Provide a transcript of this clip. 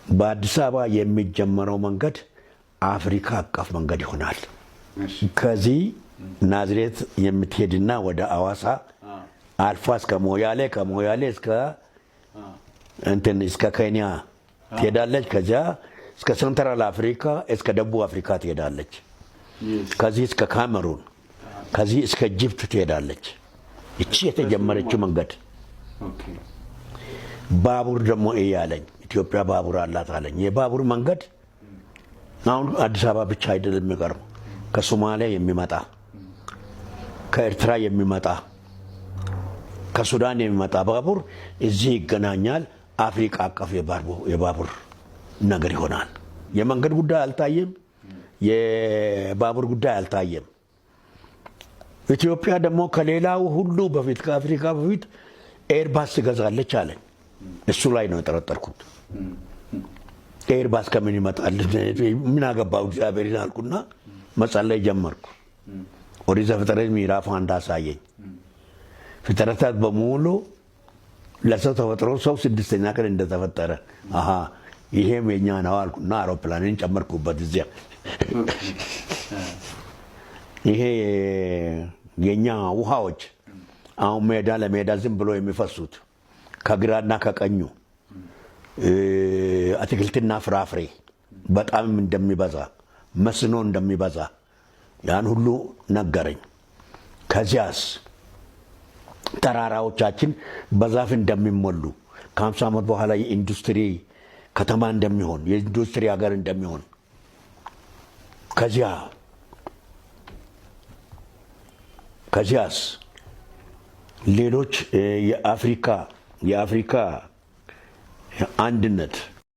በአዲስ አበባ የሚጀመረው መንገድ አፍሪካ አቀፍ መንገድ ይሆናል። ከዚህ ናዝሬት የምትሄድና ወደ አዋሳ አልፋ እስከ ሞያሌ ከሞያሌ እስከ ኬንያ ትሄዳለች። ከዚያ እስከ ሴንትራል አፍሪካ እስከ ደቡብ አፍሪካ ትሄዳለች። ከዚህ እስከ ካሜሩን ከዚህ እስከ ኢጅፕት ትሄዳለች። እቺ የተጀመረችው መንገድ ባቡር ደግሞ እያለኝ ኢትዮጵያ ባቡር አላት አለኝ። የባቡር መንገድ አሁን አዲስ አበባ ብቻ አይደለም የሚቀርብ ከሶማሊያ የሚመጣ ከኤርትራ የሚመጣ ከሱዳን የሚመጣ ባቡር እዚህ ይገናኛል። አፍሪካ አቀፍ የባቡር ነገር ይሆናል። የመንገድ ጉዳይ አልታየም፣ የባቡር ጉዳይ አልታየም። ኢትዮጵያ ደግሞ ከሌላው ሁሉ በፊት ከአፍሪካ በፊት ኤርባስ ትገዛለች አለኝ። እሱ ላይ ነው የጠረጠርኩት። ኤርባስ ከምን ይመጣል? ምን አገባው እግዚአብሔርን አልኩና መጸለይ ጀመርኩ። ኦሪት ዘፍጥረት ምዕራፍ 1 አሳየኝ። ፍጥረታት በሙሉ ለሰው ተፈጥሮ ሰው 6ኛ ቀን እንደተፈጠረ ይሄም የኛ ነው አልኩና አውሮፕላንን ጨመርኩበት። እዚያ ይሄ የኛ ውሃዎች አሁን ሜዳ ለሜዳ ዝም ብሎ የሚፈሱት ከግራና ከቀኙ አትክልትና ፍራፍሬ በጣም እንደሚበዛ መስኖ እንደሚበዛ ያን ሁሉ ነገረኝ። ከዚያስ ተራራዎቻችን በዛፍ እንደሚሞሉ ከ50 ዓመት በኋላ የኢንዱስትሪ ከተማ እንደሚሆን የኢንዱስትሪ ሀገር እንደሚሆን ከዚያስ ሌሎች የአፍሪካ አንድነት